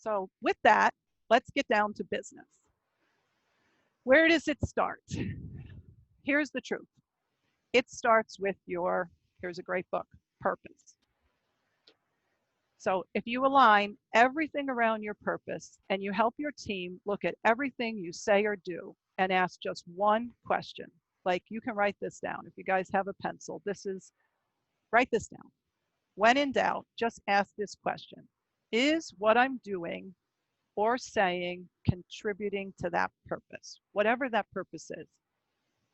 So with that, let's get down to business. Where does it start? Here's the truth. It starts with your, here's a great book, purpose. So if you align everything around your purpose and you help your team look at everything you say or do and ask just one question, like you can write this down. If you guys have a pencil, write this down. When in doubt, just ask this question. Is what I'm doing or saying contributing to that purpose, whatever that purpose is?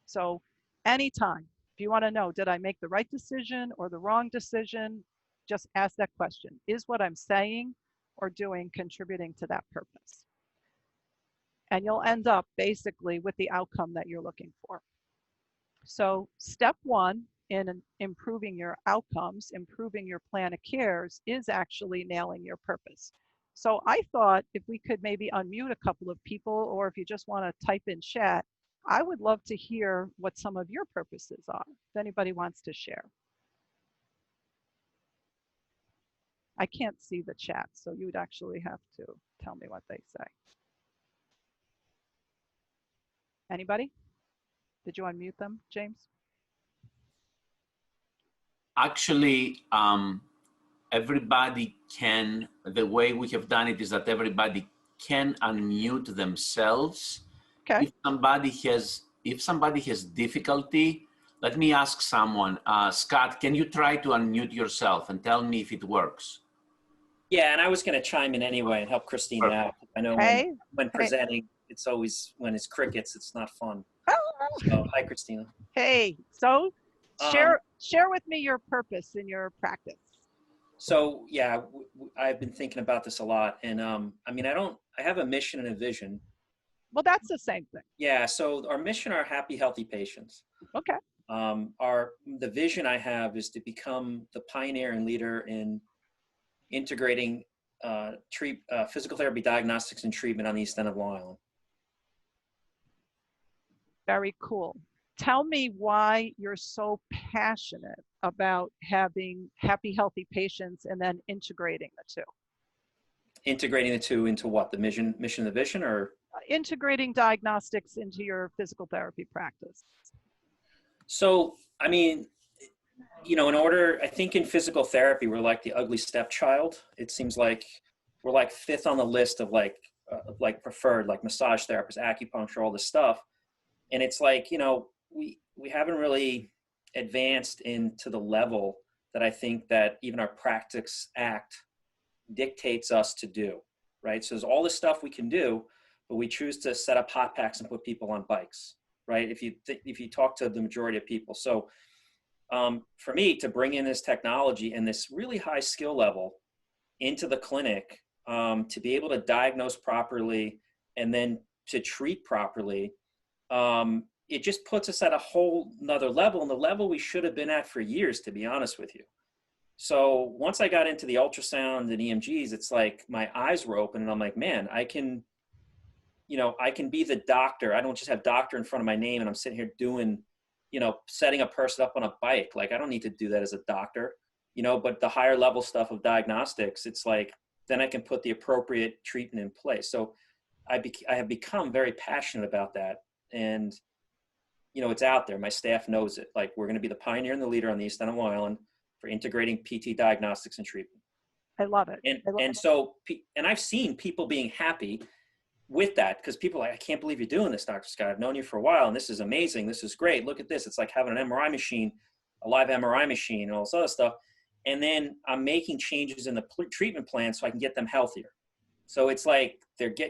So anytime, if you want to know, did I make the right decision or the wrong decision? Just ask that question. Is what I'm saying or doing contributing to that purpose? And you'll end up basically with the outcome that you're looking for. So step one in improving your outcomes, improving your plan of cares, is actually nailing your purpose. So I thought if we could maybe unmute a couple of people, or if you just want to type in chat, I would love to hear what some of your purposes are, if anybody wants to share. I can't see the chat, so you would actually have to tell me what they say. Anybody? Did you unmute them, James? Actually, everybody can, the way we have done it is that everybody can unmute themselves. Okay. If somebody has difficulty, let me ask someone. Scott, can you try to unmute yourself and tell me if it works? Yeah, and I was going to chime in anyway and help Christina out. I know when presenting, it's always, when it's crickets, it's not fun. So, hi, Christina. Hey, so share with me your purpose in your practice. So, yeah, I've been thinking about this a lot. And I mean, I have a mission and a vision. Well, that's the same thing. Yeah, so our mission are happy, healthy patients. Okay. The vision I have is to become the pioneer and leader in integrating physical therapy diagnostics and treatment on the East End of Long Island. Very cool. Tell me why you're so passionate about having happy, healthy patients and then integrating the two. Integrating the two into what? The mission and the vision, or? Integrating diagnostics into your physical therapy practice. So, I mean, you know, I think in physical therapy, we're like the ugly stepchild. It seems like we're like fifth on the list of like preferred, like massage therapists, acupuncture, all this stuff. And it's like, you know, we haven't really advanced into the level that I think that even our Practice Act dictates us to do, right? So there's all this stuff we can do, but we choose to set up hot packs and put people on bikes, right? If you talk to the majority of people. So for me to bring in this technology and this really high skill level into the clinic, to be able to diagnose properly and then to treat properly, it just puts us at a whole nother level, and the level we should have been at for years, to be honest with you. So once I got into the ultrasound and EMGs, it's like my eyes were open and I'm like, man, I can be the doctor. I don't just have doctor in front of my name and I'm sitting here doing, you know, setting a person up on a bike. Like, I don't need to do that as a doctor, you know, but the higher level stuff of diagnostics, it's like, then I can put the appropriate treatment in place. So I have become very passionate about that. And, you know, it's out there. My staff knows it. Like, we're going to be the pioneer and the leader on the East End of Long Island for integrating PT diagnostics and treatment. I love it. And I've seen people being happy with that, because people are like, I can't believe you're doing this, Dr. Scott. I've known you for a while and this is amazing. This is great. Look at this. It's like having an MRI machine, a live MRI machine, and all this other stuff. And then I'm making changes in the treatment plan so I can get them healthier. So it's like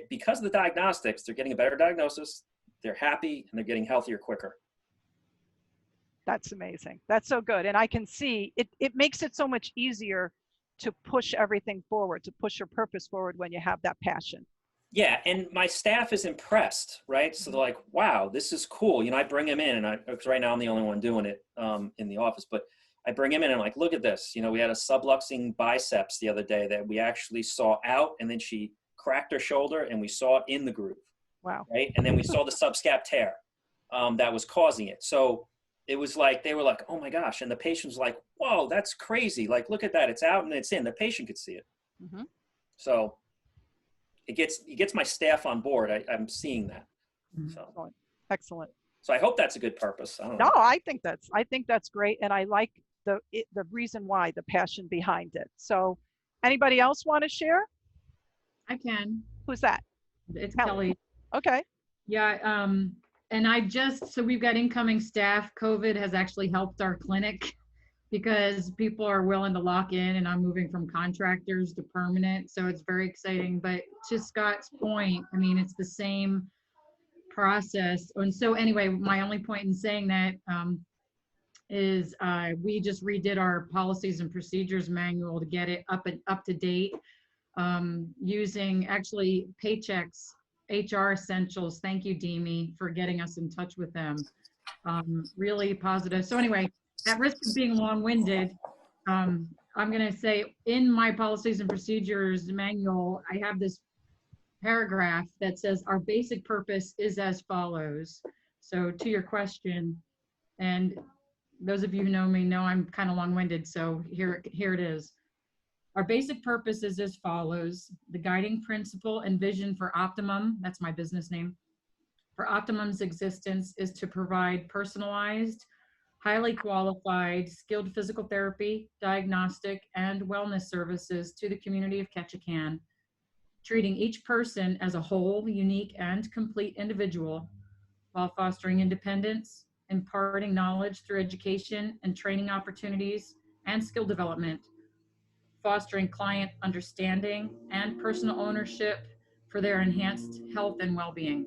because of the diagnostics, they're getting a better diagnosis, they're happy, and they're getting healthier quicker. That's amazing. That's so good. And I can see it makes it so much easier to push everything forward, to push your purpose forward when you have that passion. Yeah, and my staff is impressed, right? So they're like, wow, this is cool. You know, I bring them in, and because right now I'm the only one doing it in the office, but I bring them in and I'm like, look at this. You know, we had a subluxing biceps the other day that we actually saw out, and then she cracked her shoulder and we saw it in the groove. Wow. Right? And then we saw the subscap tear that was causing it. So it was like, they were like, oh my gosh. And the patient was like, whoa, that's crazy. Like, look at that. It's out and it's in. The patient could see it. Mm-hmm. So it gets my staff on board. I'm seeing that. So Excellent. Excellent. so I hope that's a good purpose. I don't know. No, I think that's great, and I like the reason why, the passion behind it. So, anybody else want to share? I can. Who's that? It's Kelly. Kelly. Okay. Yeah. And so we've got incoming staff. COVID has actually helped our clinic because people are willing to lock in, and I'm moving from contractors to permanent. So it's very exciting. But to Scott's point, I mean, it's the same process. And so anyway, my only point in saying that is we just redid our policies and procedures manual to get it up to date, using actually Paychex HR Essentials. Thank you, Demi, for getting us in touch with them. Really positive. So anyway, at risk of being long-winded, I'm going to say in my policies and procedures manual, I have this paragraph that says our basic purpose is as follows. So to your question, and those of you who know me know I'm kind of long-winded, so here it is. Our basic purpose is as follows. The guiding principle and vision for Optimum, that's my business name, for Optimum's existence is to provide personalized, highly qualified, skilled physical therapy, diagnostic, and wellness services to the community of Ketchikan, treating each person as a whole, unique, and complete individual while fostering independence, imparting knowledge through education and training opportunities and skill development, fostering client understanding and personal ownership for their enhanced health and well-being.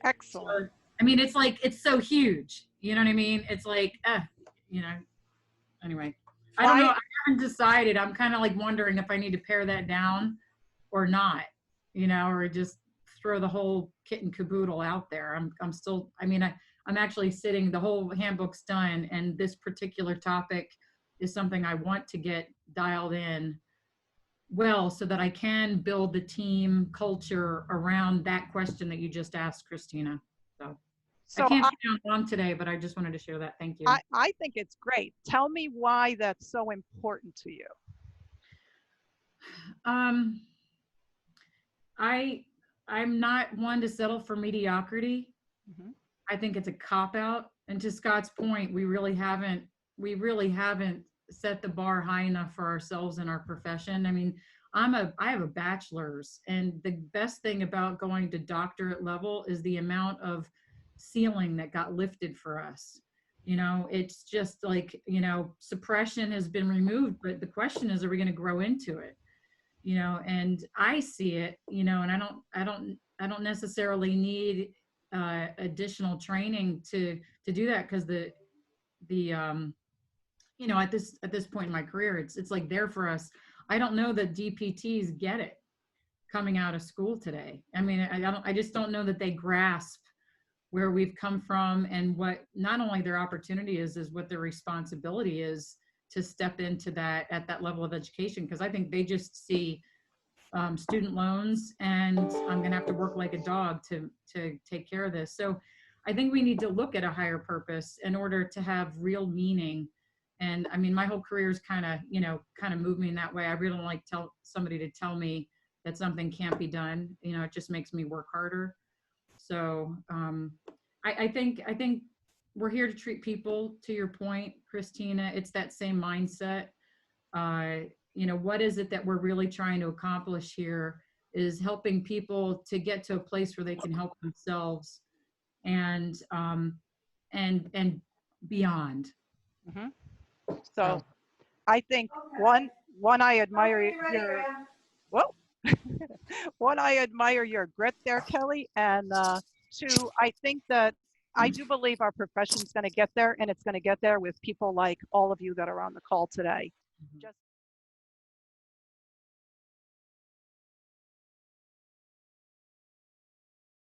Excellent. So, I mean, it's like, it's so huge. You know what I mean? It's like, anyway. I don't know. I haven't decided. I'm kind of like wondering if I need to pare that down or not, or just throw the whole kit and caboodle out there. I'm still, I'm actually sitting, the whole handbook's done, and this particular topic is something I want to get dialed in well so that I can build the team culture around that question that you just asked, Christina. So I can't be on long today, but I just wanted to share that. Thank you. I think it's great. Tell me why that's so important to you. I'm not one to settle for mediocrity. Mm-hmm. I think it's a cop-out. And to Scott's point, we really haven't set the bar high enough for ourselves in our profession. I mean, I have a bachelor's, and the best thing about going to doctorate level is the amount of ceiling that got lifted for us. It's just like, suppression has been removed, but the question is, are we going to grow into it? And I see it, and I don't necessarily need additional training to do that, because at this point in my career, it's like there for us. I don't know that DPTs get it coming out of school today. I mean, I just don't know that they grasp where we've come from and what not only their opportunity is what their responsibility is to step into that at that level of education. Because I think they just see student loans, and I'm going to have to work like a dog to take care of this. So I think we need to look at a higher purpose in order to have real meaning. And I mean, my whole career's kind of moved me in that way. I really don't like tell somebody to tell me that something can't be done. It just makes me work harder. So I think we're here to treat people, to your point, Christina. It's that same mindset. What is it that we're really trying to accomplish here is helping people to get to a place where they can help themselves and beyond. Mm-hmm. So I think one, I admire your, whoa, one, I admire your grit there, Kelly. And two, I think that I do believe our profession's going to get there, and it's going to get there with people like all of you that are on the call today. Just